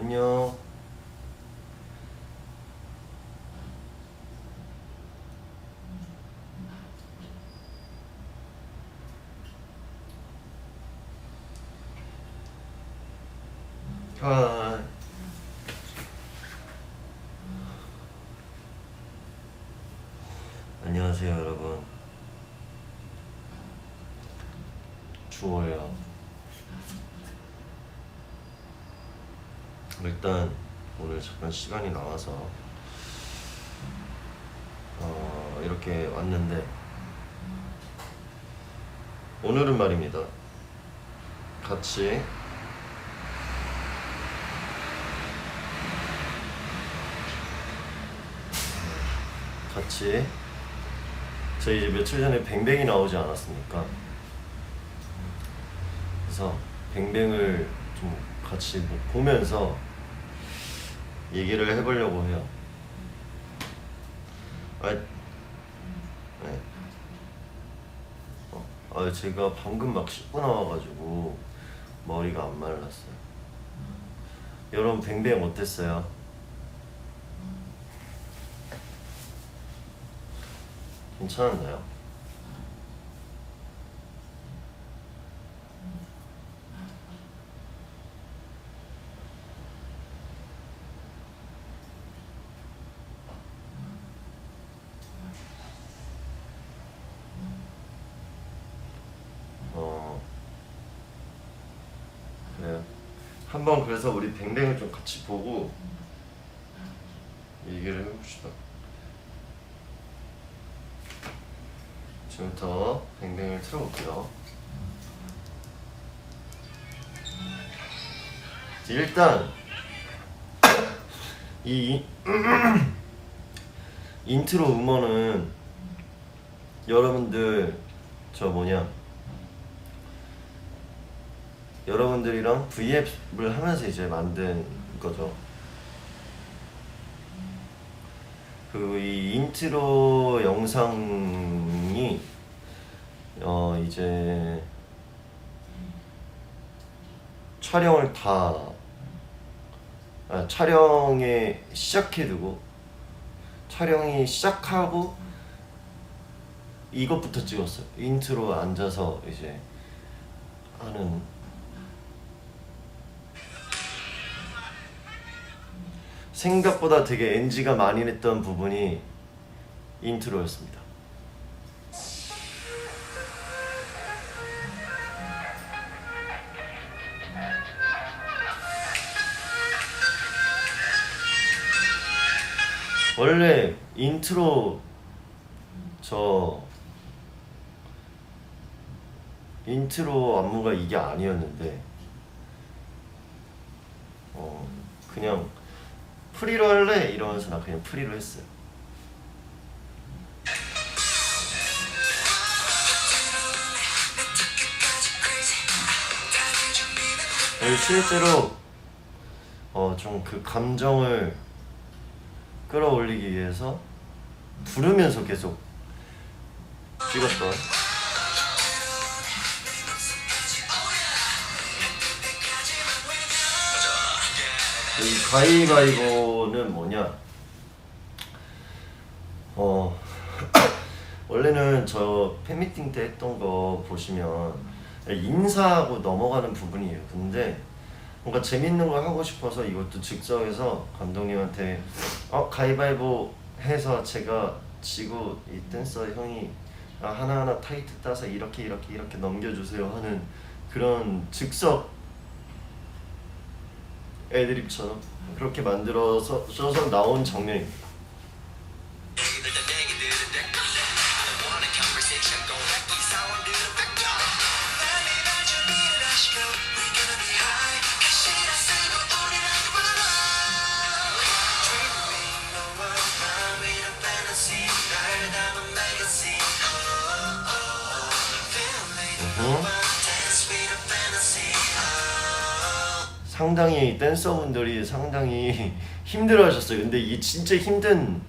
안녕. 아, 안녕하세요, 여러분. 추워요. 일단 오늘 잠깐 시간이 나와서 이렇게 왔는데, 오늘은 말입니다. 같이 저희 이제 며칠 전에 뱅뱅이 나오지 않았습니까? 그래서 뱅뱅을 좀 같이 보면서 얘기를 해보려고 해요. 아, 네. 제가 방금 막 씻고 나와가지고 머리가 안 말랐어요. 여러분 뱅뱅 어땠어요? 괜찮았나요? 그래요. 한번 그래서 우리 뱅뱅을 좀 같이 보고 얘기를 해봅시다. 지금부터 뱅뱅을 틀어볼게요. 일단 이 인트로 음원은 여러분들 여러분들이랑 V앱을 하면서 이제 만든 거죠. 그리고 이 인트로 영상이 이제 촬영에 시작해두고 촬영이 시작하고 이것부터 찍었어요. 인트로 앉아서 이제 하는. 생각보다 되게 NG가 많이 냈던 부분이 인트로였습니다. 원래 인트로 안무가 이게 아니었는데 그냥 프리로 할래? 이러면서 나 그냥 프리로 했어요. 실제로 좀 그 감정을 끌어올리기 위해서 부르면서 계속 찍었던. 이 가위바위보는 뭐냐? 원래는 저 팬미팅 때 했던 거 보시면 인사하고 넘어가는 부분이에요. 근데 뭔가 재밌는 걸 하고 싶어서 이것도 즉석에서 감독님한테 가위바위보 해서 제가 지고 이 댄서 형이 하나하나 타이트 따서 이렇게 넘겨주세요 하는 그런 즉석 애드립처럼 그렇게 만들어서 나온 장면입니다. 상당히 댄서분들이 상당히 힘들어하셨어요. 근데 이게 진짜 힘든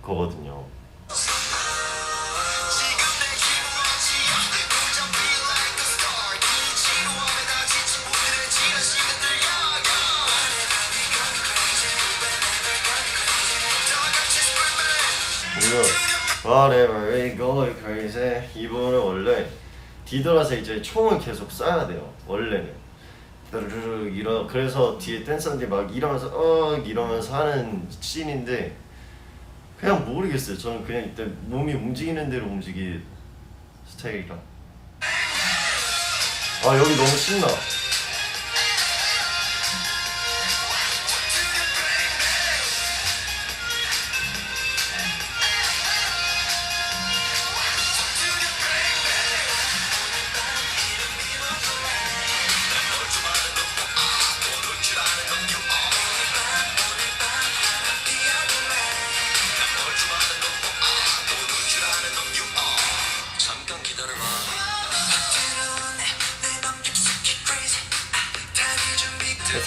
거거든요. Whatever we go crazy 이 부분은 원래 뒤돌아서 이제 총을 계속 쏴야 돼요. 원래는 그래서 뒤에 댄서들이 막 이러면서 이러면서 하는 씬인데 그냥 모르겠어요. 저는 그냥 이때 몸이 움직이는 대로 움직이 스타일이라. 아 여기 너무 신나.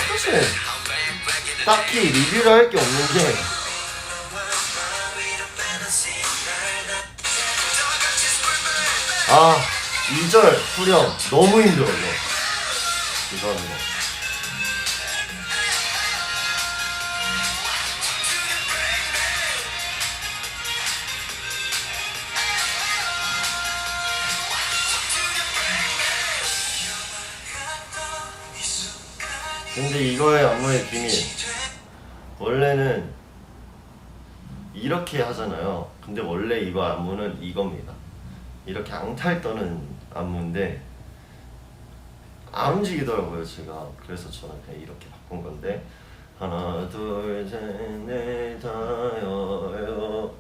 사실 딱히 리뷰를 할 게 없는 게 아 2절 후렴 너무 힘들어요. 이거 하는 거. 근데 이거의 안무의 비밀 원래는 이렇게 하잖아요. 근데 원래 이거 안무는 이겁니다. 이렇게 앙탈 떠는 안무인데 안 움직이더라고요 제가. 그래서 저는 그냥 이렇게 바꾼 건데 하나 둘 셋 넷 다여요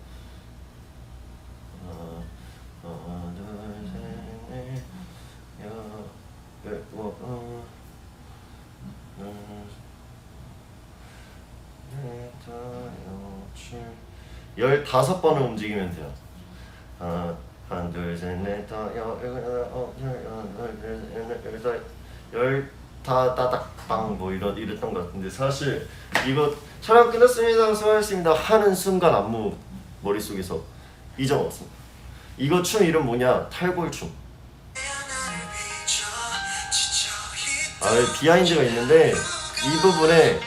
하나 둘 셋 넷 여 15번을 움직이면 돼요. 하나 둘 셋 넷 다 열 따닥빵 뭐 이랬던 것 같은데 사실 이거 촬영 끝났습니다 수고하셨습니다 하는 순간 안무 머릿속에서 잊어먹었습니다. 이거 춤 이름 뭐냐? 탈골춤. 비하인드가 있는데 이 부분에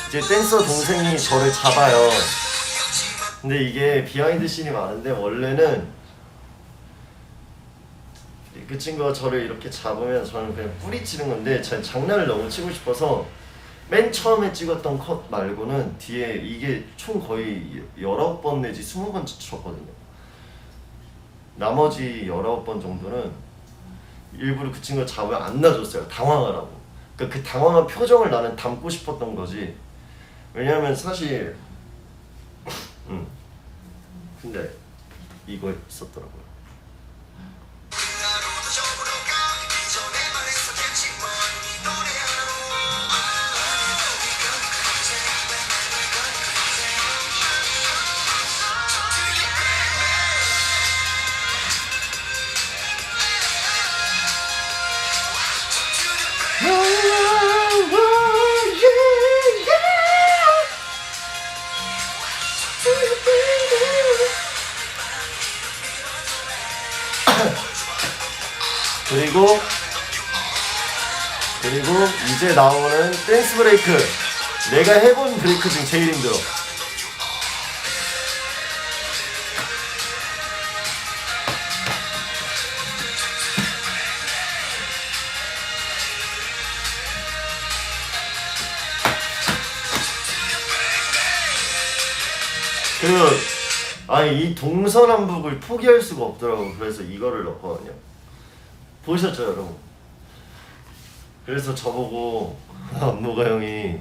이제 댄서 동생이 저를 잡아요. 근데 이게 비하인드 씬이 많은데 원래는 그 친구가 저를 이렇게 잡으면 저는 그냥 뿌리치는 건데 제가 장난을 너무 치고 싶어서 맨 처음에 찍었던 컷 말고는 뒤에 이게 총 거의 19번 내지 20번 쳤거든요. 나머지 19번 정도는 일부러 그 친구가 잡으면 안 놔줬어요. 당황하라고. 그러니까 그 당황한 표정을 나는 담고 싶었던 거지. 왜냐면 사실 근데 이거 있었더라고요. 그리고 이제 나오는 댄스 브레이크. 내가 해본 브레이크 중 제일 힘들어. 이 동서남북을 포기할 수가 없더라고. 그래서 이거를 넣었거든요. 보셨죠 여러분? 그래서 저보고 안무가 형이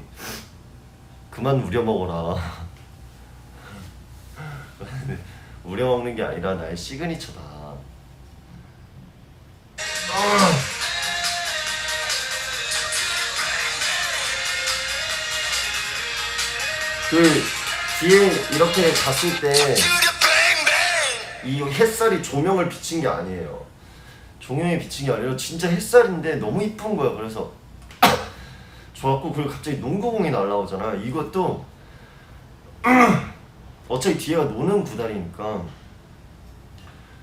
그만 우려먹어라. 우려먹는 게 아니라 나의 시그니처다. 그 뒤에 이렇게 갔을 때 이 햇살이 조명을 비친 게 아니에요. 조명이 비친 게 아니라 진짜 햇살인데 너무 이쁜 거야. 그래서 좋았고, 그리고 갑자기 농구공이 날라오잖아. 이것도 어차피 뒤에가 노는 구달이니까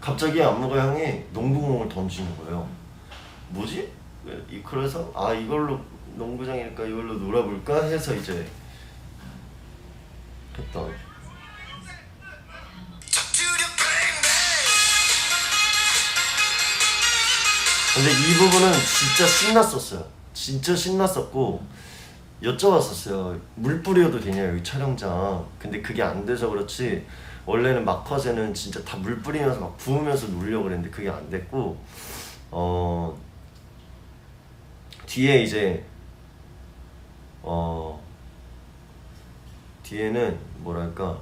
갑자기 안무가 형이 농구공을 던지는 거예요. 뭐지? 그래서 이걸로 농구장이니까 이걸로 놀아볼까 해서 이제 했던. 근데 이 부분은 진짜 신났었어요. 진짜 신났었고 여쭤봤었어요. 물 뿌려도 되냐 여기 촬영장. 근데 그게 안 돼서 그렇지 원래는 마컷에는 진짜 다 물 뿌리면서 막 부으면서 놀려고 그랬는데 그게 안 됐고 뒤에 이제 뒤에는 뭐랄까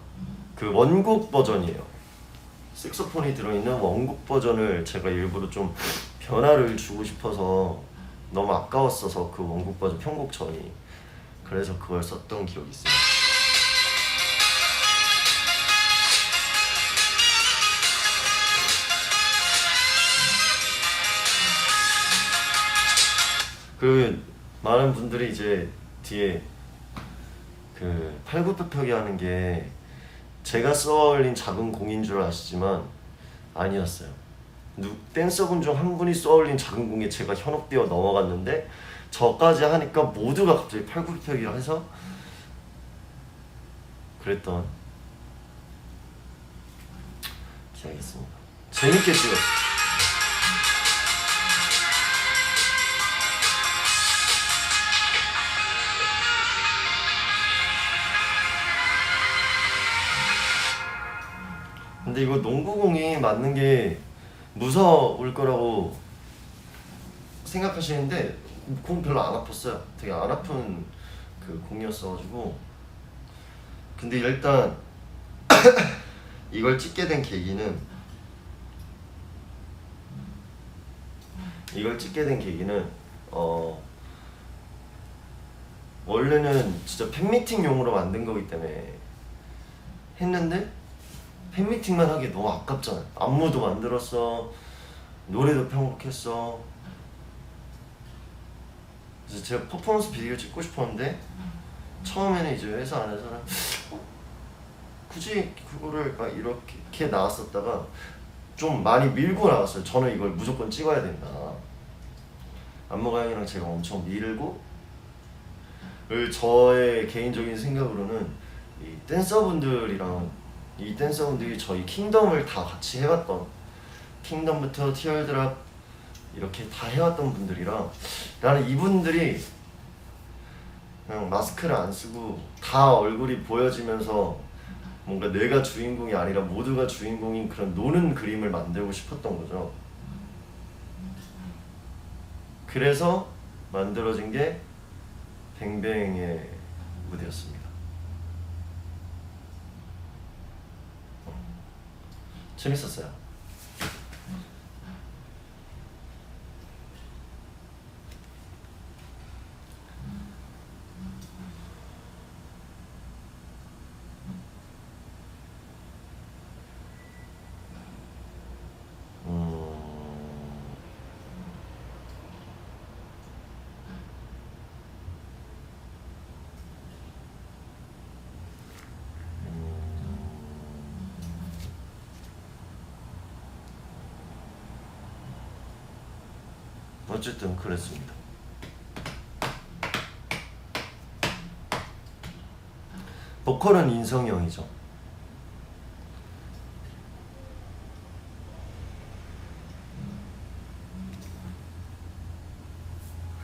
그 원곡 버전이에요. 색소폰이 들어있는 원곡 버전을 제가 일부러 좀 변화를 주고 싶어서 너무 아까웠어서 그 원곡 버전 편곡 전이 그래서 그걸 썼던 기억이 있어요. 그 많은 분들이 이제 뒤에 그 팔굽혀펴기 하는 게 제가 쏘아올린 작은 공인 줄 아시지만 아니었어요. 댄서분 중 한 분이 쏘아올린 작은 공에 제가 현혹되어 넘어갔는데 저까지 하니까 모두가 갑자기 팔굽혀펴기를 해서 그랬던 기억이 있습니다. 재밌게 찍었어요. 근데 이거 농구공이 맞는 게 무서울 거라고 생각하시는데 공 별로 안 아팠어요. 되게 안 아픈 그 공이었어가지고. 근데 일단 이걸 찍게 된 계기는 원래는 진짜 팬미팅용으로 만든 거기 때문에 했는데 팬미팅만 하기 너무 아깝잖아요. 안무도 만들었어, 노래도 편곡했어. 그래서 제가 퍼포먼스 비디오 찍고 싶었는데 처음에는 이제 회사 안에서는 굳이 그거를 막 이렇게 나왔었다가 좀 많이 밀고 나왔어요. 저는 이걸 무조건 찍어야 된다. 안무가 형이랑 제가 엄청 밀고 저의 개인적인 생각으로는 이 댄서분들이 저희 킹덤을 다 같이 해왔던 킹덤부터 티얼드랍 이렇게 다 해왔던 분들이라 나는 이분들이 그냥 마스크를 안 쓰고 다 얼굴이 보여지면서 뭔가 내가 주인공이 아니라 모두가 주인공인 그런 노는 그림을 만들고 싶었던 거죠. 그래서 만들어진 게 뱅뱅의 무대였습니다. 재밌었어요. 어쨌든 그랬습니다. 보컬은 인성이 형이죠.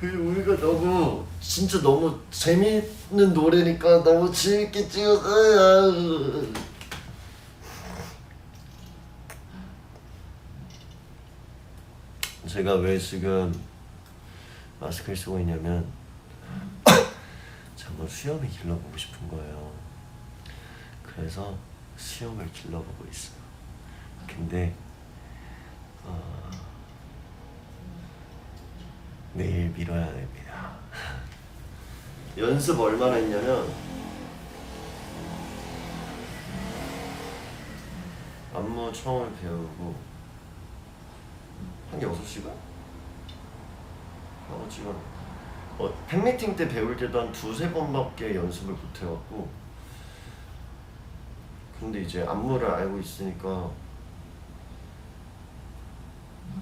우리가 진짜 너무 재밌는 노래니까 너무 재밌게 찍었어요. 제가 왜 지금 마스크를 쓰고 있냐면 정말 수염을 길러보고 싶은 거예요. 그래서 수염을 길러보고 있어요. 근데 내일 밀어야 됩니다. 연습 얼마나 했냐면 안무 처음 배우고 한 6시간? 하고 지금 팬미팅 때 배울 때도 한 2-3번밖에 연습을 못 해갖고 근데 이제 안무를 알고 있으니까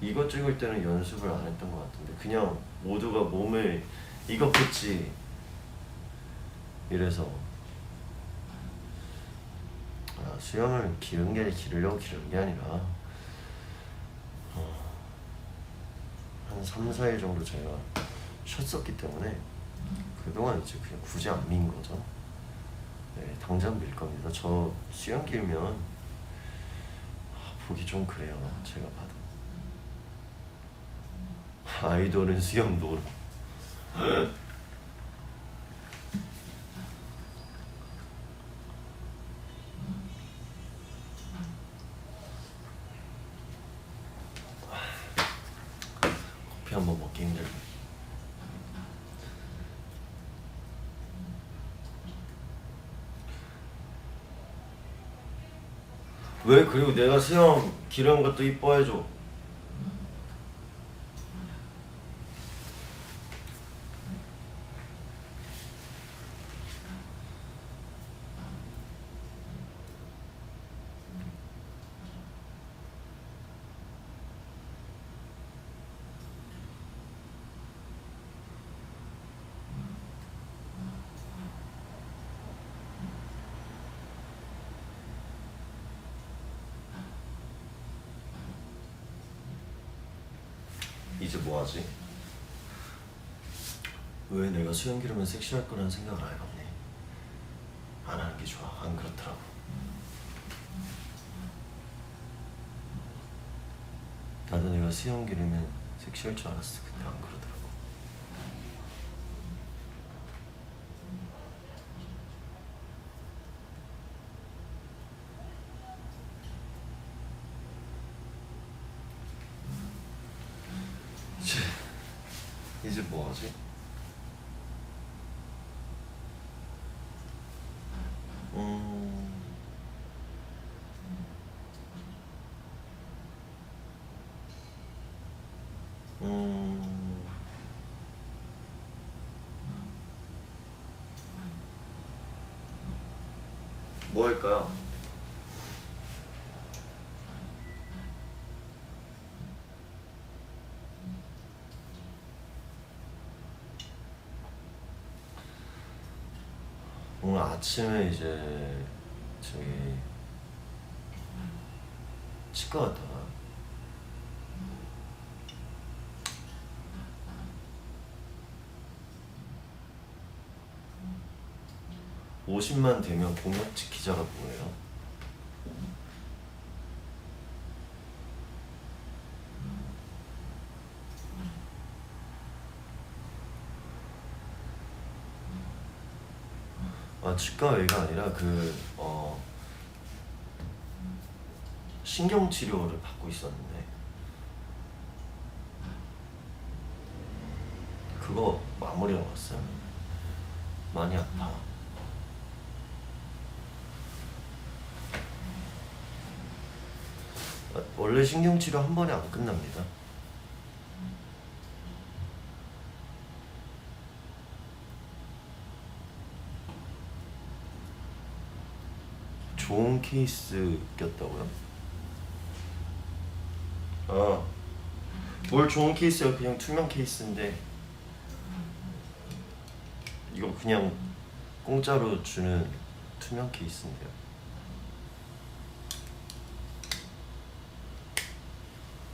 이거 찍을 때는 연습을 안 했던 것 같은데 그냥 모두가 몸을 이거 붙지 이래서 수염을 기르려고 기른 게 아니라 한 3, 4일 정도 제가 쉬었었기 때문에 그동안 이제 그냥 굳이 안 민 거죠. 네, 당장 밀 겁니다. 저 수영 길면 보기 좀 그래요. 제가 봐도. 아이돌은 수영 노로. 커피 한번 먹기 힘들네. 왜? 그리고 내가 수영 기른 것도 이뻐해줘. 이제 뭐하지? 왜 내가 수영 기르면 섹시할 거라는 생각을 안 해봤네. 안 하는 게 좋아. 안 그렇더라고. 나도 내가 수영 기르면 섹시할 줄 알았어. 근데 안 그러더라고. 이제 뭐하지? 음... 음... 뭐 할까요? 오늘 아침에 이제 저기 치과 갔다가 50만 되면 공약 지키자가 뭐예요? 아, 치과 외가 아니라 신경 치료를 받고 있었는데 그거 마무리하고 왔어요. 많이 아파. 원래 신경 치료 한 번에 안 끝납니다. 좋은 케이스 꼈다고요? 뭘 좋은 케이스야. 그냥 투명 케이스인데 이거 그냥 공짜로 주는 투명 케이스인데요.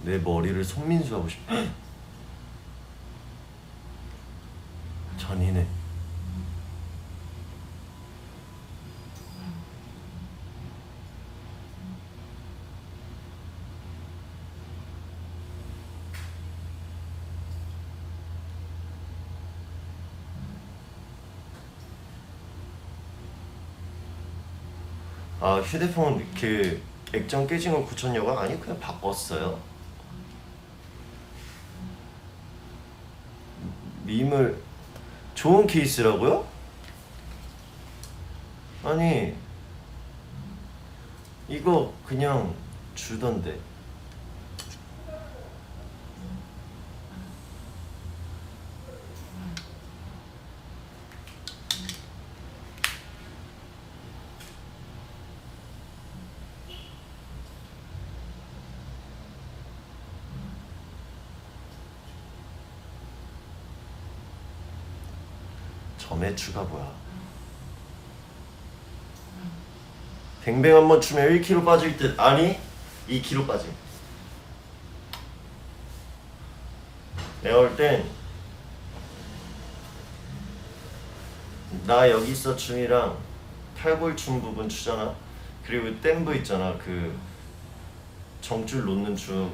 내 머리를 손민수 하고 싶어. 잔인해. 아, 휴대폰 그 액정 깨진 거 고쳤냐고? 아니, 그냥 바꿨어요. 밈을 좋은 케이스라고요? 아니, 이거 그냥 주던데. 점액추가 뭐야? 뱅뱅 한번 추면 1kg 빠질 듯. 아니, 2kg 빠짐. 내가 볼 땐 나 여기 있어 춤이랑 탈골춤 부분 추잖아. 그리고 댐브 있잖아. 그 정줄 놓는 춤.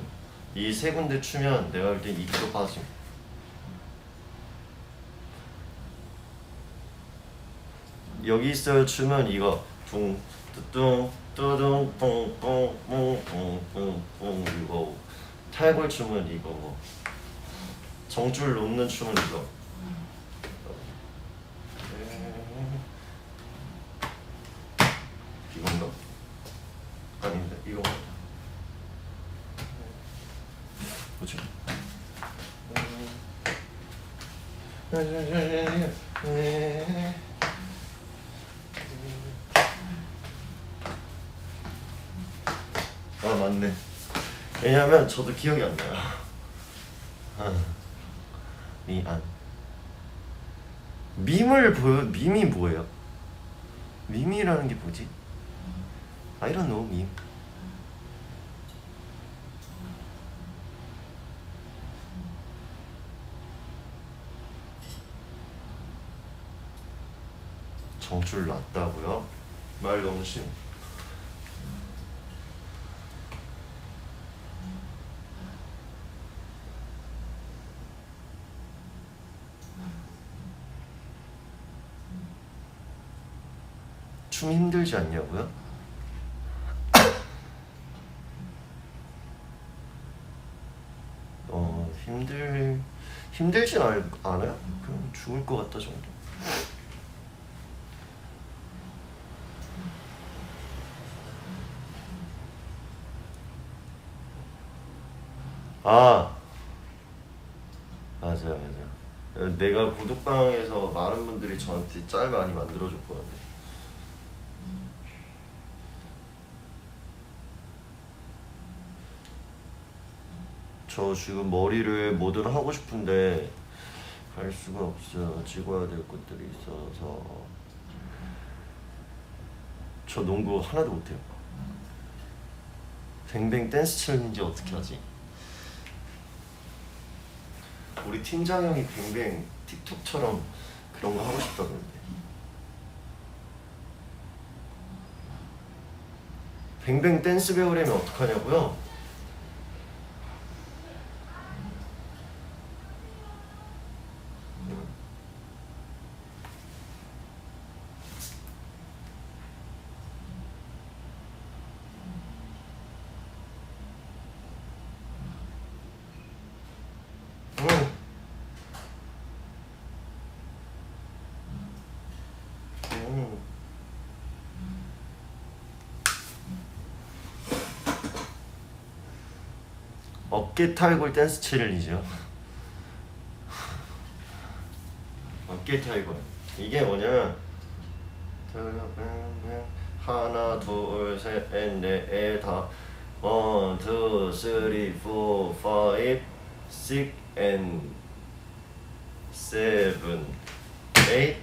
이 세 군데 추면 내가 볼 땐 2kg 빠짐. 여기 있어요 춤은 이거 둥 뚜둥 뚜둥 뿡뿡뿡뿡뿡뿡 이거. 탈골춤은 이거. 정줄 놓는 춤은 이거. 이건가? 아닌데 이거 뭐지? 아 맞네. 왜냐면 저도 기억이 안 나요. 미안. 밈이 뭐예요? 밈이라는 게 뭐지? I don't know 밈. 정줄 났다고요? 말 너무 심. 춤 힘들지 않냐고요? 힘들진 않아요? 그냥 죽을 것 같다 정도. 아 맞아요. 내가 구독방에서 많은 분들이 저한테 짤 많이 만들어줬거든요. 저 지금 머리를 뭐든 하고 싶은데 갈 수가 없어요. 찍어야 될 것들이 있어서. 저 농구 하나도 못해요. 뱅뱅 댄스 챌린지 어떻게 하지? 우리 팀장 형이 뱅뱅 틱톡처럼 그런 거 하고 싶다던데. 뱅뱅 댄스 배우려면 어떡하냐고요? 어깨 탈골 댄스 챌린지요. 어깨 탈골 이게 뭐냐면 하나 둘셋넷다 1, 2, 3, 4, 5, 6 and 7, 8 1,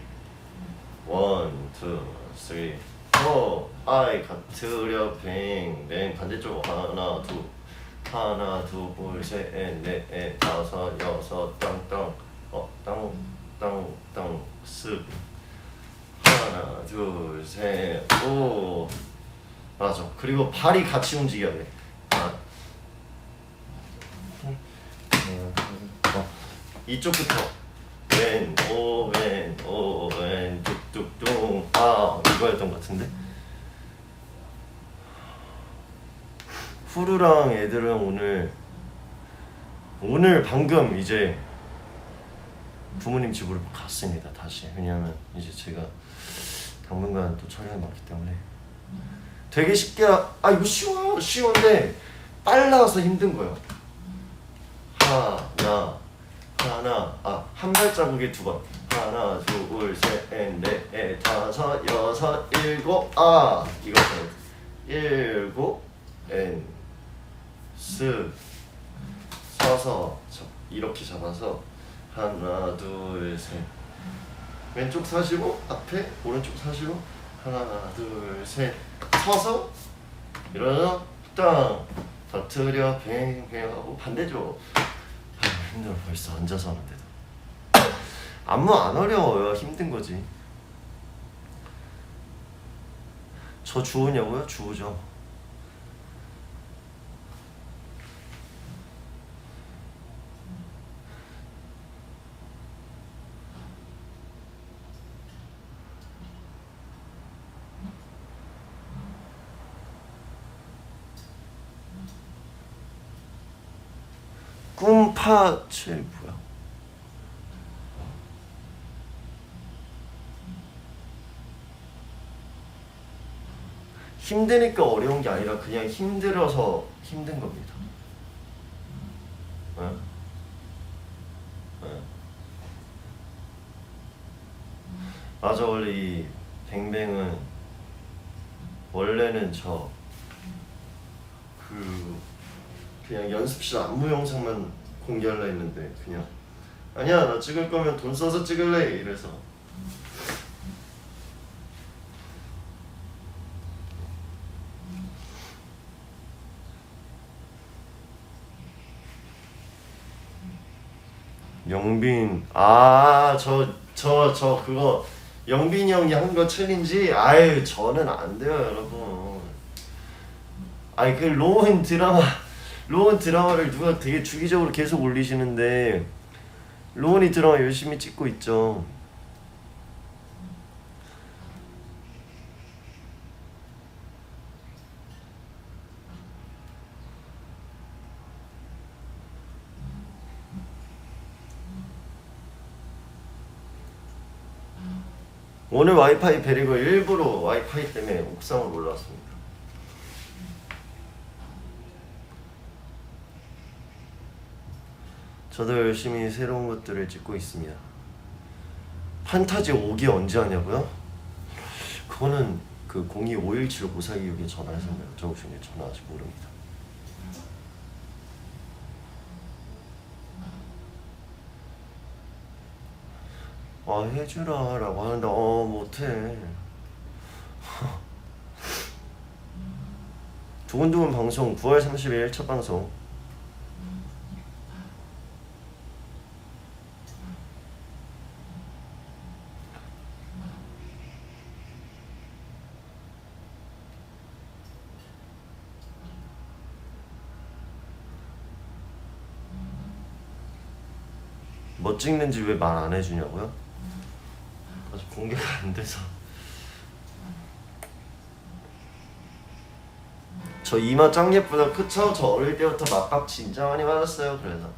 2, 3, 4 아이 가트려 뱅뱅 반대쪽 하나 둘셋넷 다섯 여섯 땅땅 땅땅땅 습 하나 둘셋오 맞아. 그리고 발이 같이 움직여야 돼. 이쪽부터 왼 뚝뚝뚝 이거였던 것 같은데. 후루랑 애들은 오늘 방금 이제 부모님 집으로 갔습니다. 다시. 왜냐면 이제 제가 당분간 또 촬영이 많기 때문에 되게 쉽게 이거 쉬운데 빨라서 힘든 거예요. 한 발자국에 두 번. 하나 둘셋넷 다섯 여섯 일곱 이거죠. 일곱 서서 이렇게 잡아서 하나 둘 셋 왼쪽 사시고 앞에 오른쪽 사시고 하나 둘 셋 서서 이러서 땅 터트려 뱅뱅 하고 반대쪽 힘들어. 벌써 앉아서 하는데도. 안무 안 어려워요. 힘든 거지. 저 주우냐고요? 주우죠. 꿈파칠 뭐야? 힘드니까 어려운 게 아니라 그냥 힘들어서 힘든 겁니다. 네? 네. 맞아. 원래 이 뱅뱅은 원래는 그냥 연습실 안무 영상만 공개하려 했는데 그냥 아니야 나 찍을 거면 돈 써서 찍을래 이래서 영빈 저 그거 영빈이 형이 한 거 챌린지 아유 저는 안 돼요 여러분. 아니 그 로운 드라마를 누가 되게 주기적으로 계속 올리시는데 로운이 드라마 열심히 찍고 있죠. 오늘 와이파이 베리고 일부러 와이파이 때문에 옥상으로 올라왔습니다. 저도 열심히 새로운 것들을 찍고 있습니다. 판타지 5기 언제 하냐고요? 그거는 그 02-517-5426에 전화해서 여쭤보시는 게 저는 아직 모릅니다. 아 해주라 라고 하는데 못해. 두근두근 방송 9월 30일 첫 방송. 뭐 찍는지 왜 말 안 해주냐고요? 아직 공개가 안 돼서. 저 이마 짱 예쁘다. 그쵸? 저 어릴 때부터 맞박 진짜 많이 맞았어요. 그래서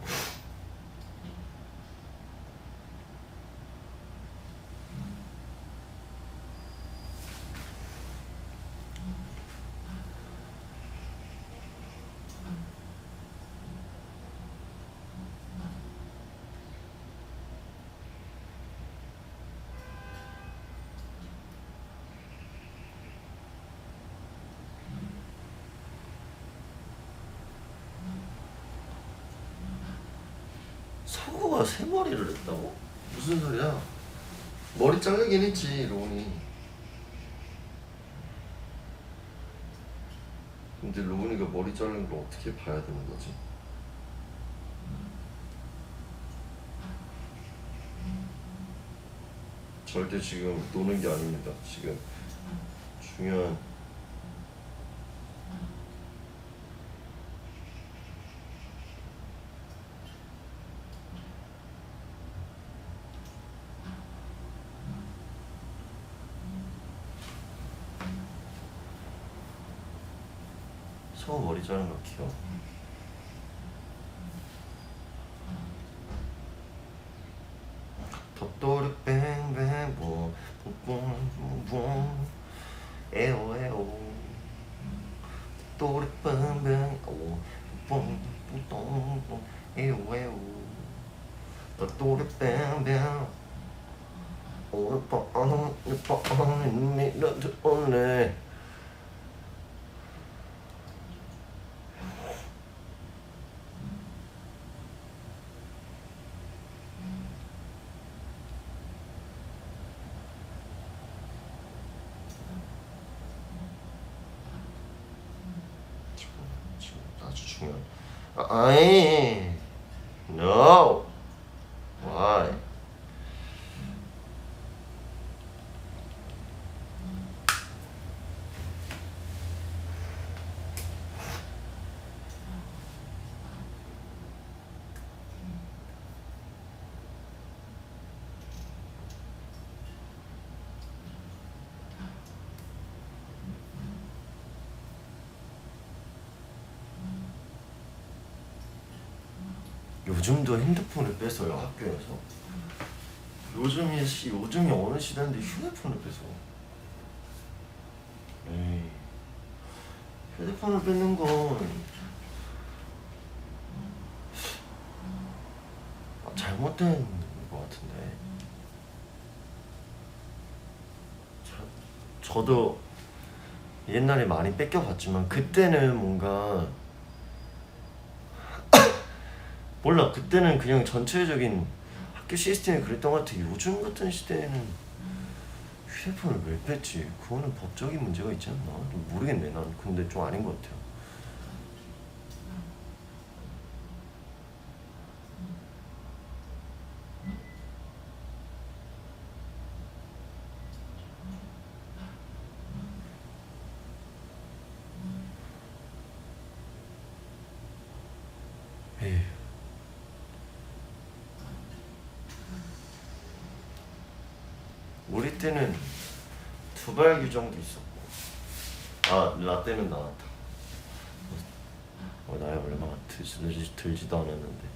서구가 새 머리를 했다고? 무슨 소리야? 머리 자르긴 했지 로운이. 근데 로운이가 머리 자르는 걸 어떻게 봐야 되는 거지? 절대 지금 노는 게 아닙니다. 지금 중요한 서구 머리 자르는 거 귀여워. 덧도르 뱅뱅 뽕뽕뽕 에오 에오 덧도르 뱅뱅 뽕뽕뽕 에오 에오 덧도르 뱅뱅 오빠 니라도 오네. 아주 중요한 아이 no No. Why? 요즘도 핸드폰을 뺏어요, 학교에서. 요즘이 어느 시대인데 휴대폰을 뺏어. 에이, 휴대폰을 뺏는 건 잘못된 것 같은데. 저도 옛날에 많이 뺏겨봤지만 그때는 뭔가 몰라, 그때는 그냥 전체적인 학교 시스템이 그랬던 것 같아. 요즘 같은 시대에는 휴대폰을 왜 뺐지? 그거는 법적인 문제가 있지 않나? 모르겠네. 난 근데 좀 아닌 것 같아요. 에휴. 우리 때는 두발 규정도 있었고, 아 라떼는 나왔다. 나야 얼마나 들지도 않았는데.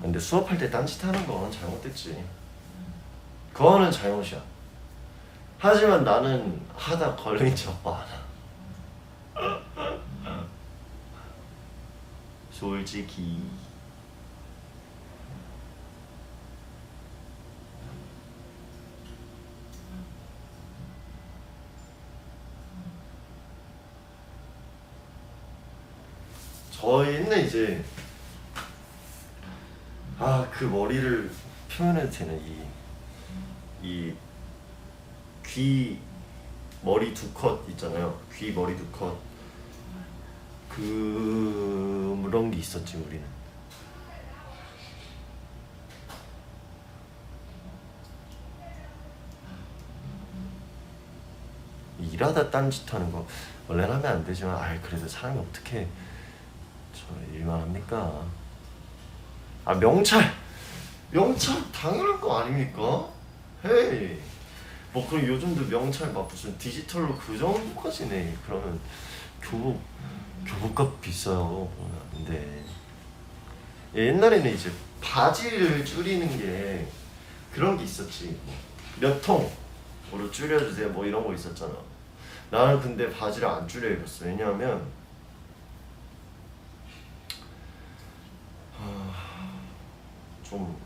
근데 수업할 때 딴짓하는 건 잘못됐지. 그거는 잘못이야. 하지만 나는 하다 걸린 적 많아. 솔직히. 저희는 이제 그 머리를 표현해도 되나, 이 귀 머리 두 컷 있잖아요. 귀 머리 두 컷. 그런 게 있었지 우리는. 일하다 딴짓하는 거 원래는 하면 안 되지만, 그래도 사람이 어떻게 저 일만 합니까? 명찰 당연한 거 아닙니까? 헤이. 뭐 그럼 요즘도 명찰 막 무슨 디지털로 그 정도까지네. 그러면 교복값 비싸요. 근데 옛날에는 이제 바지를 줄이는 게 그런 게 있었지. 몇 통으로 줄여주세요 뭐 이런 거 있었잖아. 나는 근데 바지를 안 줄여 입었어. 왜냐하면 좀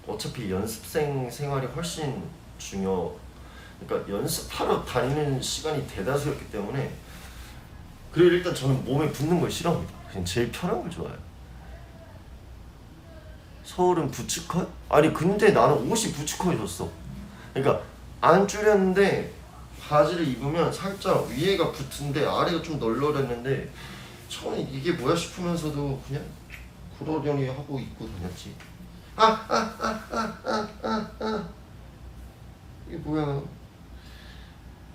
어차피 연습생 생활이 훨씬 그러니까 연습하러 다니는 시간이 대다수였기 때문에. 그리고 일단 저는 몸에 붙는 걸 싫어합니다. 그냥 제일 편한 걸 좋아해요. 서울은 부츠컷? 아니 근데 나는 옷이 부츠컷이었어. 그러니까 안 줄였는데 바지를 입으면 살짝 위에가 붙은데 아래가 좀 널널했는데, 처음에 이게 뭐야 싶으면서도 그냥 그러려니 하고 입고 다녔지. 이게 뭐야,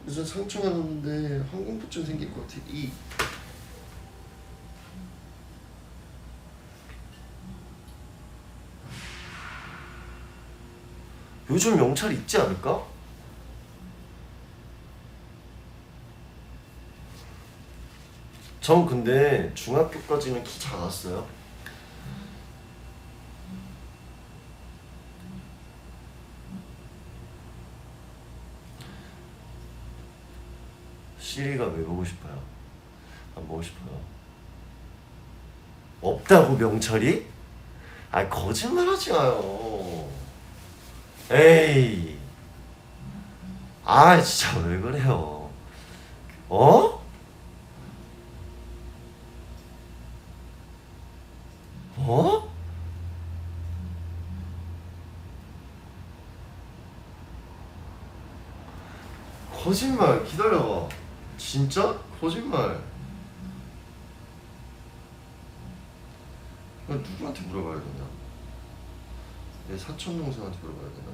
무슨 상처가 났는데 항공부증 생길 것 같아. 요즘 명찰 있지 않을까? 전 근데 중학교까지는 키 작았어요. 시리가 왜 보고 싶어요? 안 보고 싶어요. 없다고 명찰이? 거짓말하지 마요. 에이. 진짜 왜 그래요? 어? 어? 거짓말. 기다려봐. 진짜? 거짓말. 이거 누구한테 물어봐야 되나? 내 사촌 동생한테 물어봐야 되나?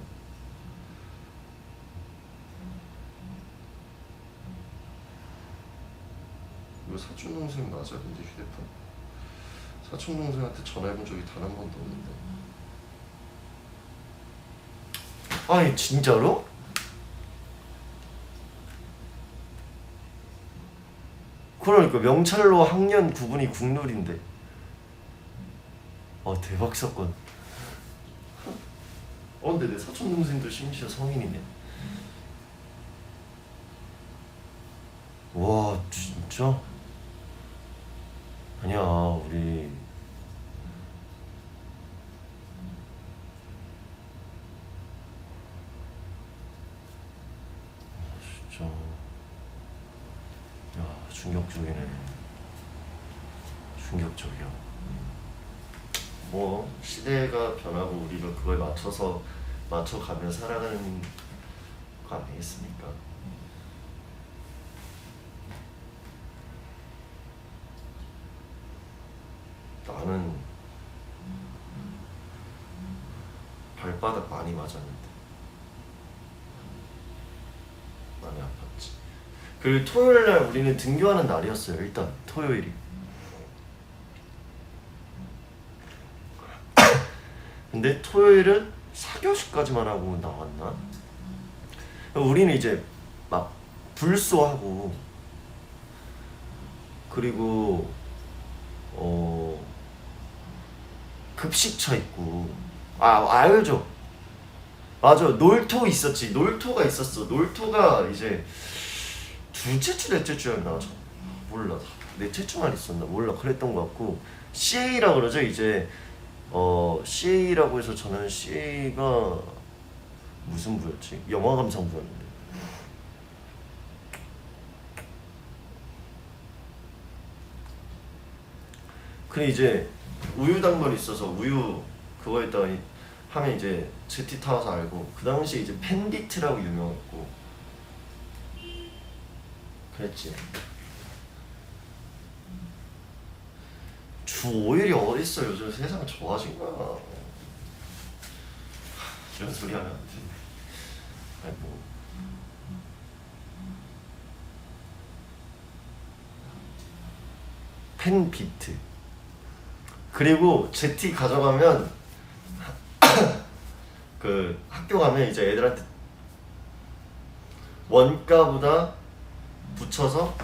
이거 사촌 동생 맞아? 근데 휴대폰? 사촌 동생한테 전화해본 적이 단 한 번도 없는데. 아니 진짜로? 그러니까 명찰로 학년 구분이 국룰인데. 아 대박 사건. 근데 내 사촌 동생도 심지어 성인이네. 와 진짜? 아니야 우리 진짜 야 충격적이네. 충격적이야. 뭐 시대가 변하고 우리가 그거에 맞춰가며 살아가는 거 아니겠습니까? 나는 발바닥 많이 맞았는데 많이 아팠지. 그리고 토요일날 우리는 등교하는 날이었어요. 일단 토요일이. 근데 토요일은 4교시까지만 하고 나왔나? 우리는 이제 막 불소하고 그리고 급식차 있고 알죠? 맞아. 놀토 있었지. 놀토가 있었어. 놀토가 이제 둘째 주 넷째 주였나? 몰라. 넷째 주만 있었나? 몰라. 그랬던 것 같고 CA라 그러죠. 이제 CA라고 해서 저는 CA가 무슨 부였지? 영화감상부였는데. 그래 이제 우유 당번이 있어서 우유 그거에다가 하면 이제 제티 타워서 알고 그 당시 이제 팬디트라고 유명했고 그랬지. 주 5일이 어딨어. 요즘 세상 좋아진 거야. 이런 소리 하면 안 되는데. 아니 뭐 팬비트 그리고 제티 가져가면 그 학교 가면 이제 애들한테 원가보다 붙여서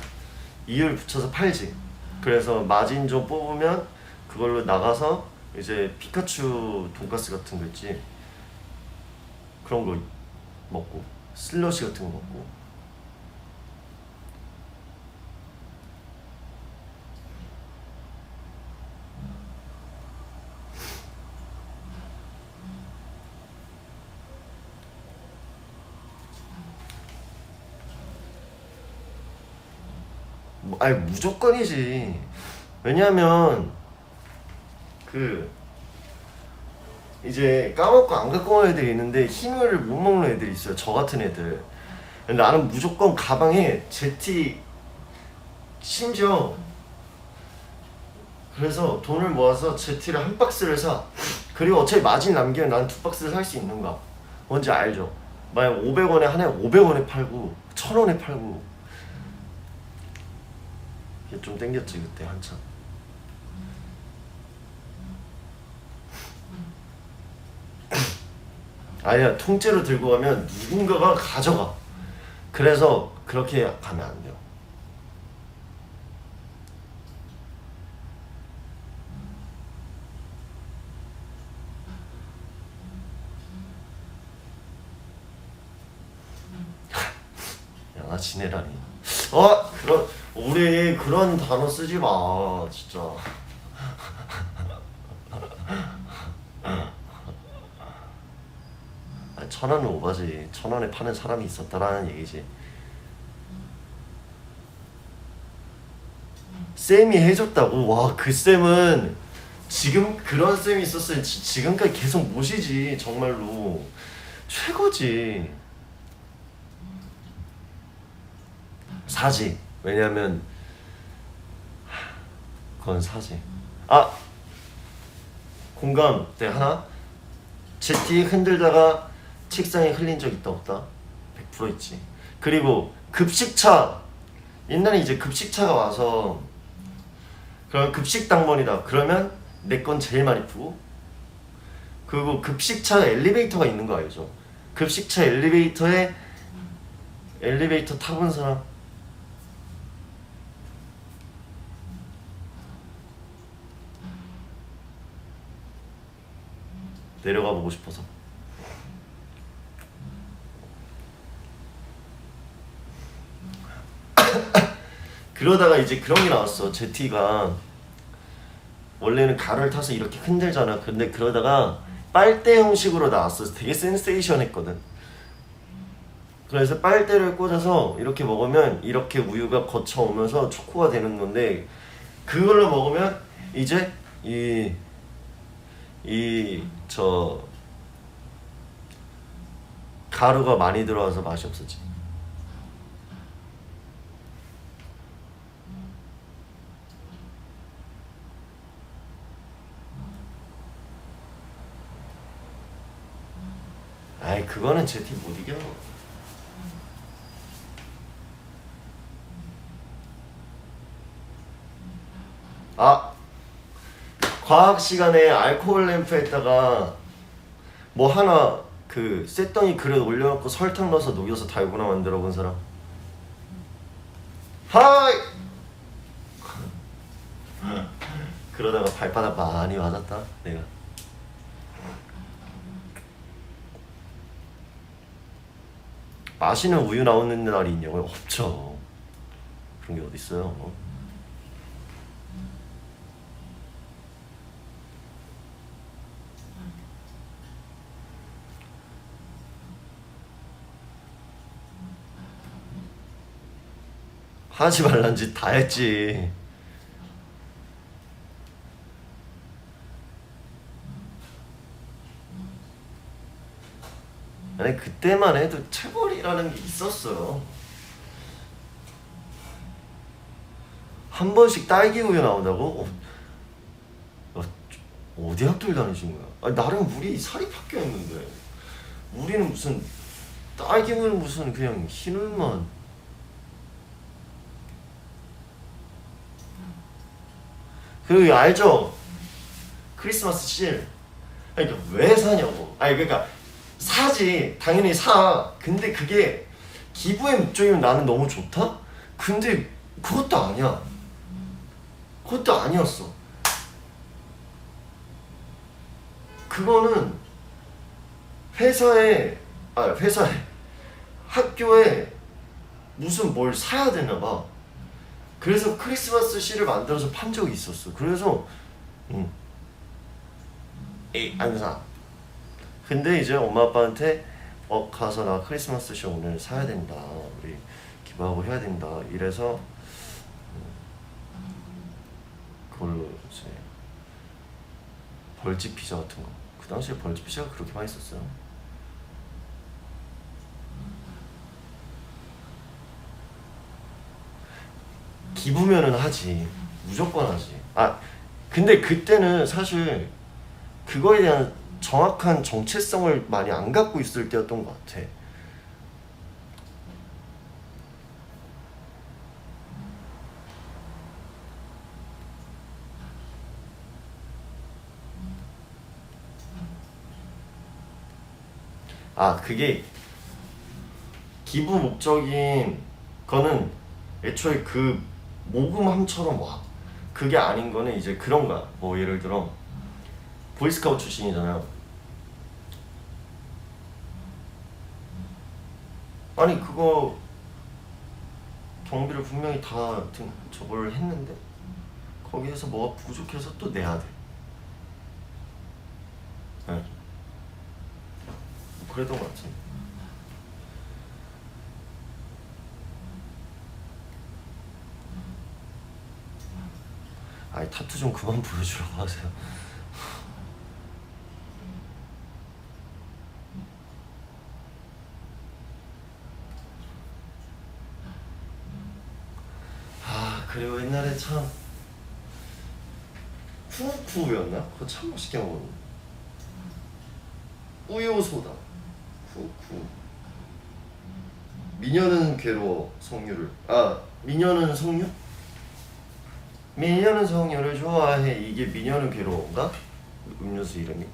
이율 붙여서 팔지. 그래서 마진 좀 뽑으면 그걸로 나가서 이제 피카츄 돈가스 같은 거 있지. 그런 거 먹고 슬러시 같은 거 먹고. 아니 무조건이지. 왜냐면 그 이제 까먹고 안 갖고 온 애들이 있는데 흰우유를 못 먹는 애들이 있어요. 저 같은 애들. 나는 무조건 가방에 제티 심지어 그래서 돈을 모아서 제티를 한 박스를 사. 그리고 어차피 마진 남기면 난 두 박스를 살 수 있는 거야. 뭔지 알죠? 만약 500원에 하나에 500원에 팔고 1000원에 팔고. 이게 좀 땡겼지 그때 한참. 아니야 통째로 들고 가면 누군가가 가져가. 그래서 그렇게 가면 안 돼요. 야 지내라니. 우리 그런 단어 쓰지 마 진짜. 아니, 1000원은 오바지. 1000원에 파는 사람이 있었다라는 얘기지. 쌤이 해줬다고? 와 그 쌤은 지금 그런 쌤이 있었으면 지금까지 계속 모시지. 정말로 최고지. 사지. 왜냐면 그건 사지. 아, 공감대 하나. 제티 흔들다가 책상에 흘린 적 있다 없다? 100% 있지. 그리고 급식차, 옛날에 이제 급식차가 와서 그럼 급식 당번이다 그러면 내 건 제일 많이 푸고, 그리고 급식차 엘리베이터가 있는 거 알죠? 급식차 엘리베이터에 엘리베이터 타본 사람? 내려가 보고 싶어서. 그러다가 이제 그런 게 나왔어. 제티가 원래는 가루를 타서 이렇게 흔들잖아. 근데 그러다가 빨대 형식으로 나왔어. 되게 센세이션했거든. 그래서 빨대를 꽂아서 이렇게 먹으면 이렇게 우유가 거쳐오면서 초코가 되는 건데, 그걸로 먹으면 이제 저 가루가 많이 들어와서 맛이 없어지. 아이, 그거는 제티 못 이겨. 아, 과학 시간에 알코올 램프에다가 뭐 하나 그 쇳덩이 그릇 올려놓고 설탕 넣어서 녹여서 달고나 만들어 본 사람? 하이! 그러다가 발바닥 많이 맞았다 내가. 마시는 우유 나오는 날이 있냐고요? 없죠. 그런 게 어딨어요. 하지 말란 짓 다 했지. 아니, 그때만 해도 체벌이라는 게 있었어요. 한 번씩 딸기 우유 나온다고? 어디 학교를 다니신 거야? 아니, 나름 우리 살이 바뀌어 있는데 우리는 무슨 딸기 우유는 무슨 그냥 흰우유만. 그 알죠? 크리스마스 실. 아니, 그러니까 왜 사냐고. 아니, 그러니까 사지, 당연히 사. 근데 그게 기부의 목적이면 나는 너무 좋다? 근데 그것도 아니야. 그것도 아니었어. 그거는 회사에 학교에 무슨 뭘 사야 되나 봐. 그래서 크리스마스 씨를 만들어서 판 적이 있었어. 그래서 에이, 안 사. 근데 이제 엄마 아빠한테 가서 나 크리스마스 씨 오늘 사야 된다, 우리 기부하고 해야 된다 이래서 그걸로 이제 벌집 피자 같은 거. 그 당시에 벌집 피자가 그렇게 맛있었어요. 기부면은 하지. 무조건 하지. 아, 근데 그때는 사실 그거에 대한 정확한 정체성을 많이 안 갖고 있을 때였던 것 같아. 아, 그게 기부 목적인 거는 애초에 그 모금함처럼 와. 그게 아닌 거는 이제 그런 거야. 뭐 예를 들어 보이스카우트 출신이잖아요. 아니, 그거 경비를 분명히 다 저걸 했는데 거기에서 뭐가 부족해서 또 내야 돼. 네. 뭐 그랬던 것 같지. 아이, 타투 좀 그만 보여주라고 하세요. 그리고 옛날에 참 쿠쿠였나? 그거 참 맛있게 먹었는데. 우유소다. 쿠쿠. 미녀는 괴로워 성유를. 미녀는 성유? 미녀는 성유를 좋아해. 이게 미녀는 괴로워인가? 음료수 이름이.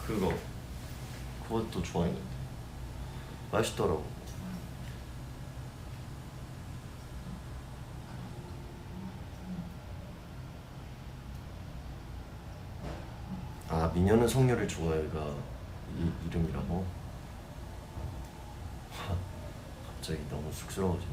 그것도 좋아했는데 맛있더라고. 미녀는 성녀를 좋아해가 이름이라고? 갑자기 너무 쑥스러워지네.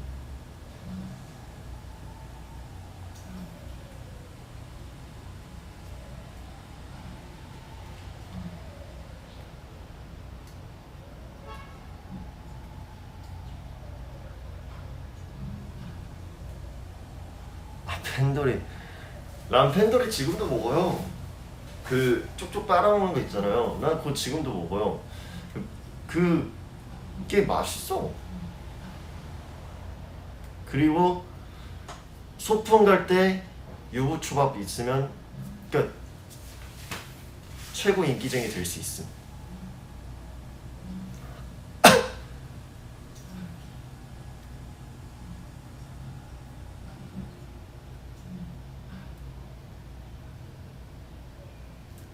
펜돌이. 난 펜돌이 지금도 먹어요. 그 쪽쪽 빨아먹는 거 있잖아요. 난 그거 지금도 먹어요. 그게 맛있어. 그리고 소풍 갈 때 유부초밥 있으면 끝. 최고 인기쟁이 될 수 있음.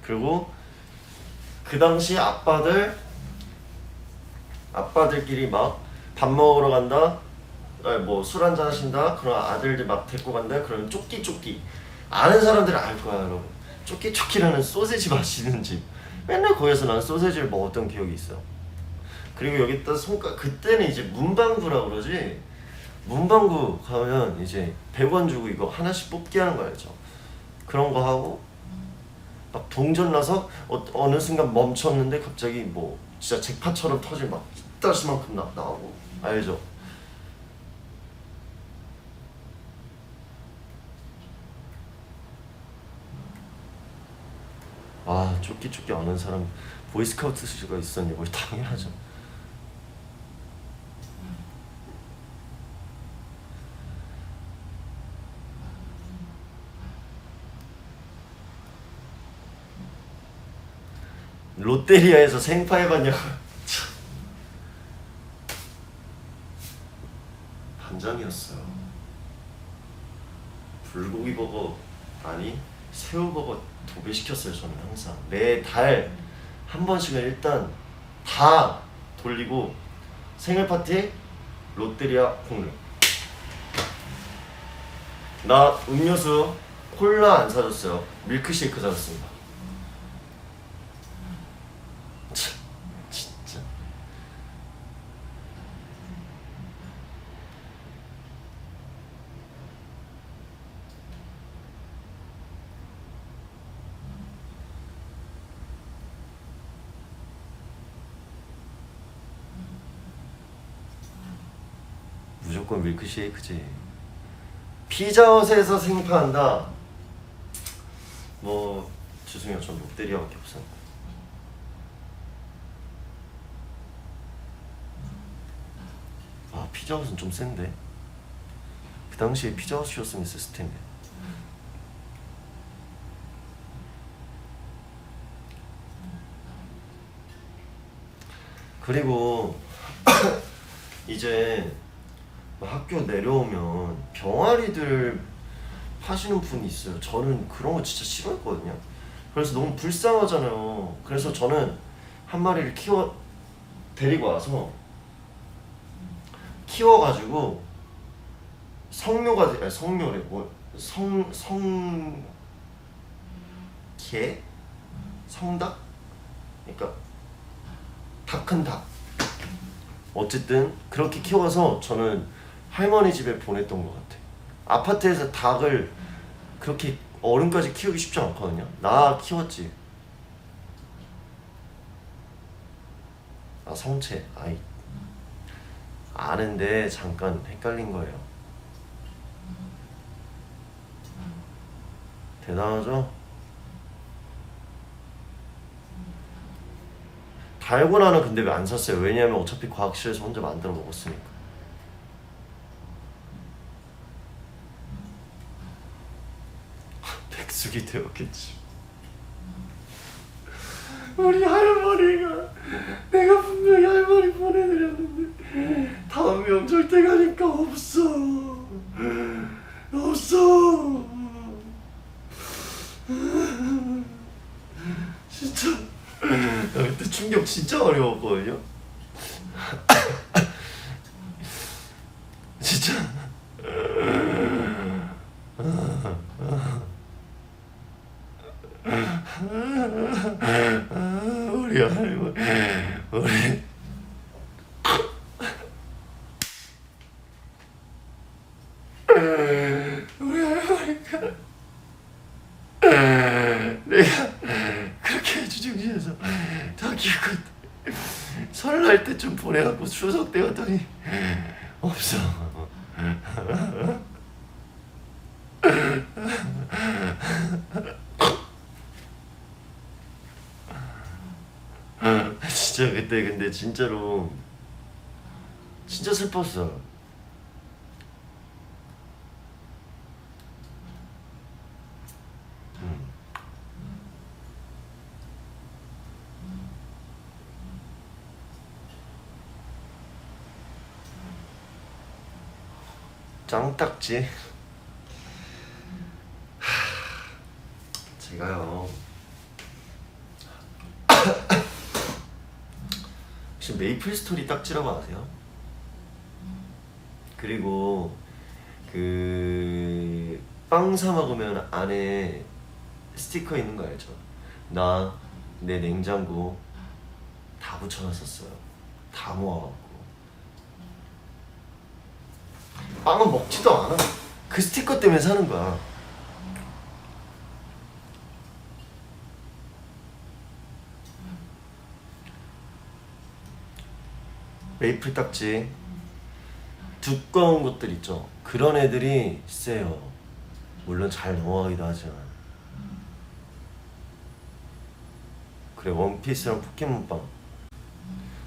그리고 그 당시 아빠들끼리 막 밥 먹으러 간다, 뭐 술 한잔 하신다, 그런 아들들 막 데리고 간다, 그러면 쪼끼 아는 사람들은 알 거야 여러분. 쪼끼라는 소세지 마시는 집, 맨날 거기서 난 소세지를 먹었던 기억이 있어. 그리고 여기다 그때는 이제 문방구라 그러지, 문방구 가면 이제 100원 주고 이거 하나씩 뽑기 하는 거 알죠? 그런 거 하고 막 동전 나서 어느 순간 멈췄는데 갑자기 뭐 진짜 잭팟처럼 터질 막 이따시만큼 나오고 알죠? 쪼끼 아는 사람 보이스카우트가 있었니? 뭐 당연하죠. 롯데리아에서 생파 해봤냐고. 반장이었어요. 불고기 버거 아니 새우 버거 2배 시켰어요. 저는 항상 매달 한 번씩은 일단 다 돌리고 생일 파티 롯데리아 콩류. 나 음료수 콜라 안 사줬어요. 밀크쉐이크 사줬습니다. 진짜 무조건 밀크쉐이크지. 피자헛에서 생파한다. 뭐 죄송해요. 전 롯데리아밖에 없어요. 피자헛은 좀 센데. 그 당시에 피자헛이었으면 있었을 텐데. 그리고 이제 학교 내려오면 병아리들 파시는 분이 있어요. 저는 그런 거 진짜 싫어했거든요. 그래서 너무 불쌍하잖아요. 그래서 저는 한 마리를 데리고 와서 키워가지고 성묘래. 개? 성닭? 그러니까 닭 큰 닭. 어쨌든 그렇게 키워서 저는 할머니 집에 보냈던 것 같아. 아파트에서 닭을 그렇게 어른까지 키우기 쉽지 않거든요. 나 키웠지. 성채 아이 아는데 잠깐 헷갈린 거예요. 대단하죠? 달고나는 근데 왜 안 샀어요? 왜냐면 어차피 과학실에서 혼자 만들어 먹었으니까. 약속이 되었겠지. 우리 할머니가 내가 분명히 할머니 보내드렸는데 다음 명절 때 가니까 없어. 진짜 그때 충격 진짜 어려웠거든요. 진짜 우리 할머니 우리 할머니가 내가 그렇게 주중지에서 다 기껏 설날 때좀 보내갖고 추석 때 갔더니 없어. 진짜 그때 근데 진짜로 진짜 슬펐어. 짱딱지. 제가요 혹시 메이플 스토리 딱지라고 아세요? 그리고 그 빵 사 먹으면 안에 스티커 있는 거 알죠? 나 내 냉장고 다 붙여놨었어요. 다 모아갖고 빵은 먹지도 않아. 그 스티커 때문에 사는 거야. 메이플 딱지 두꺼운 것들 있죠. 그런 애들이 세요. 물론 잘 넘어가기도 하지만. 그래, 원피스랑 포켓몬빵.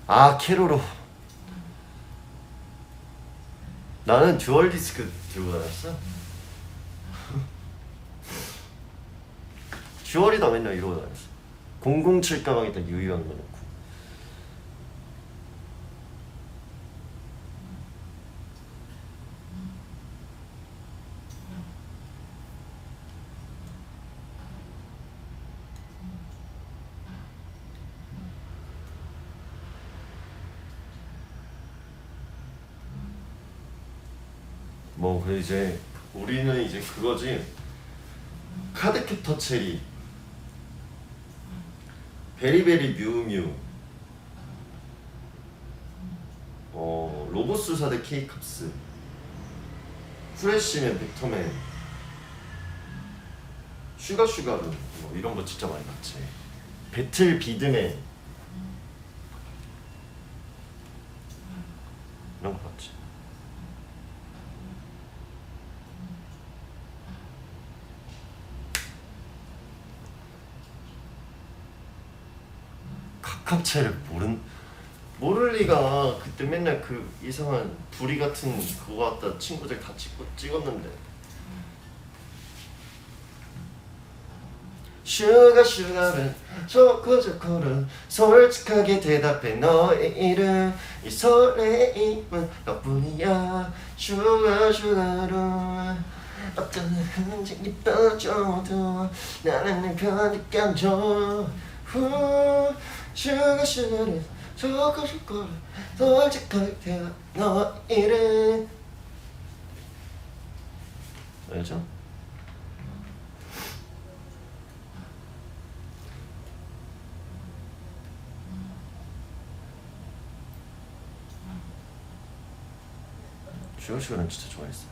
아, 캐로로. 나는 듀얼 디스크 들고 다녔어. 듀얼이다 맨날 이러고 다녔어. 007 가방에다 유희왕 넣어놓고. 뭐 그 이제 우리는 이제 그거지. 카드캡터 체리, 베리베리 뮤뮤, 로보스 사대 케이캅스, 프레쉬맨 벡터맨, 슈가슈가루 뭐 이런 거 진짜 많이 봤지. 배틀 비드맨 이런 거 봤지. 카캅체를 모를 리가. 그때 맨날 그 이상한 부리 같은 그거 갖다 친구들 다 찍었는데. 슈가슈가는 좋고는 솔직하게 대답해. 너의 이름 이 설레임은 너뿐이야. 슈가슈가로 어떤 흔적이 빠져도 나는 내 편을 느껴줘. 슈가슈가는 좋고는 솔직하게 대답해. 너의 이름 알죠? 슈가슈가는 진짜 좋아했어.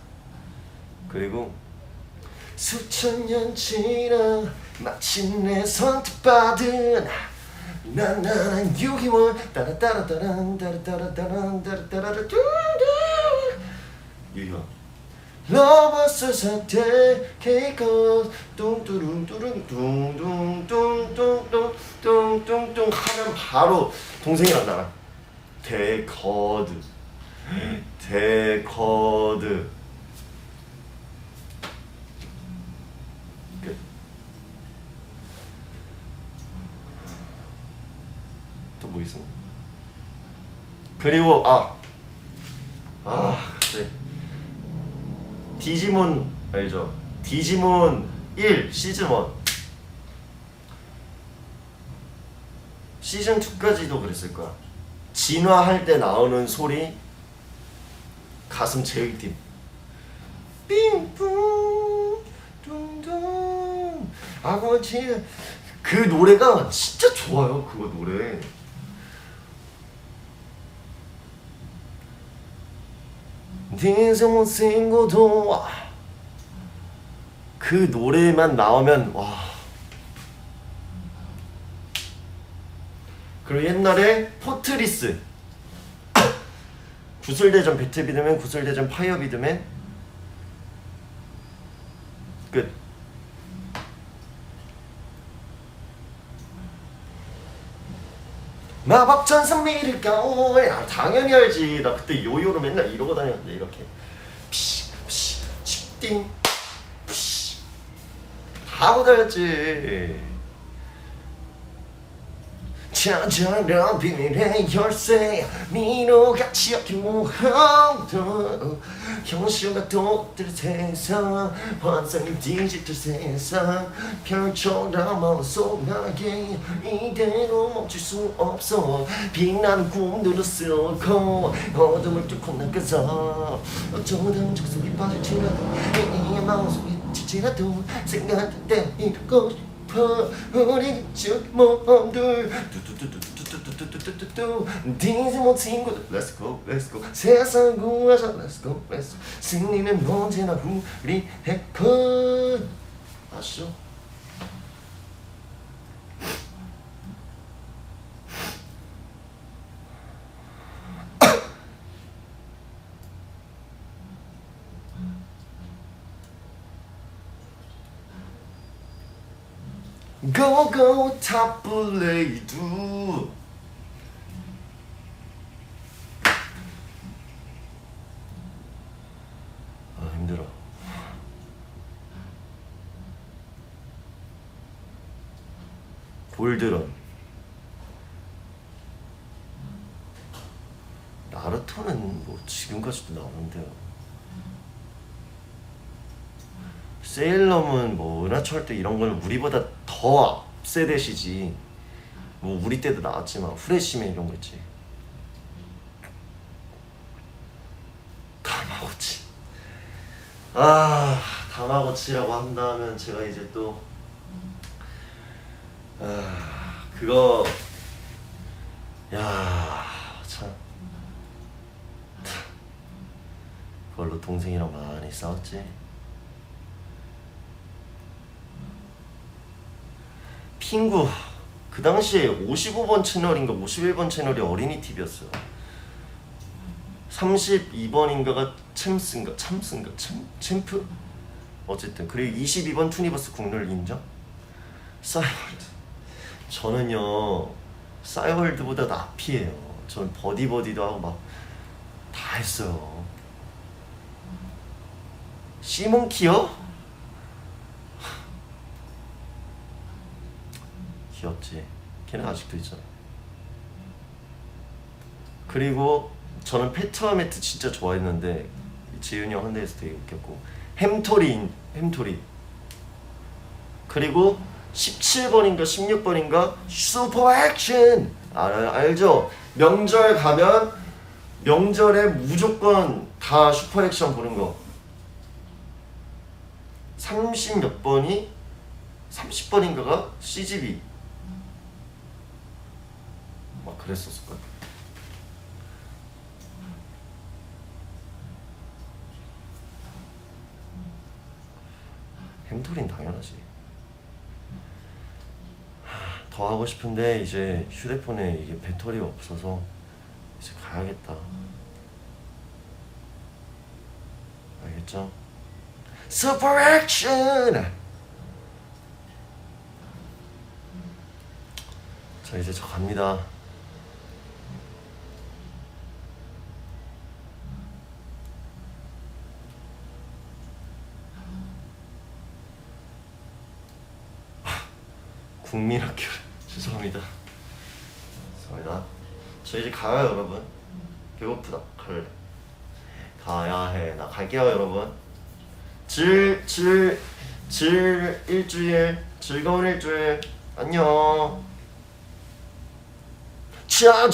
그리고 수천 년 지나 마침내 선택받은 나나난 유희원 따라따라따란 따라따라따란 따라따라따 유희원 러버스 사태 케이크 뚱뚜룽뚜룽 뚱뚱뚱뚱뚱뚱뚱 하면 바로 동생이랑 나랑 데커드 있습니다. 그리고 갑자기 디지몬 알죠? 디지몬 1 시즌 1 시즌 2까지도 그랬을 거야. 진화할 때 나오는 소리 가슴 제일팀 빙뿡 둥둥 아버지 그 노래가 진짜 좋아요. 그거 노래 인생 친구도 그 노래만 나오면 와. 그리고 옛날에 포트리스 구슬대전 배틀비드맨 구슬대전 파이어비드맨 끝. 마법전선 미를까 오야 당연히 알지. 나 그때 요요로 맨날 이러고 다녔는데 이렇게 피시 띵 피시 다 하고 다녔지. 찾아라 비밀의 열쇠 민호같이 엮인 모험도 현실과 독들 세상 환상의 디지털 세상 별처럼 머릿속 나게 이대로 멈출 수 없어. 빛나는 꿈들을 쓰고 어둠을 뚫고 나가서 어쩌다 적속에 빠질지라도 이 마음속에 지치라도 생각할 때 이루고 싶어. 우리 쭉 몸들 뚜뚜뚜뚜뚜뚜뚜뚜뚜뚜뚜 디즈몬 친구들 Let's go Let's go 세상 구하자 Let's go Let's go 승리는 언제나 우리 해커 아시죠? 고고 탑블레이드 힘들어. 볼드런 나루토는 뭐 지금까지도 나오는데요. 세일러문 뭐 은하철도 이런 거는 우리보다 더 앞세대시지. 뭐 우리 때도 나왔지만 후레쉬맨 이런 거 있지. 다마고치. 다마고치라고 한다면 제가 이제 또 그거 참 그걸로 동생이랑 많이 싸웠지. 핑구 그 당시에 55번 채널인가 51번 채널이 어린이 TV였어요. 32번인가가 챔프? 어쨌든 그리고 22번 투니버스 국룰 인정? 싸이월드 저는요 싸이월드보다 나피해요. 저는 버디버디도 하고 막 다 했어요. 시몬키요? 귀엽지. 걔는 아직도 있잖아. 그리고 저는 페트와메트 진짜 좋아했는데 지윤이 형 한대에서 되게 웃겼고 햄토리 그리고 17번인가 16번인가 슈퍼 액션 알죠? 명절 가면 명절에 무조건 다 슈퍼 액션 보는 거 30 몇 번이 30번인가가 CGV 막 그랬었을걸. 햄토린 당연하지. 더 하고 싶은데 이제 휴대폰에 이게 배터리가 없어서 이제 가야겠다. 알겠죠? 슈퍼 액션! 자 이제 저 갑니다. 국민학교 죄송합니다. 저 이제 가요 여러분. 배고프다. 갈래. 가야 해. 나 갈게요 여러분. 일주일 즐거운 일주일 안녕. 자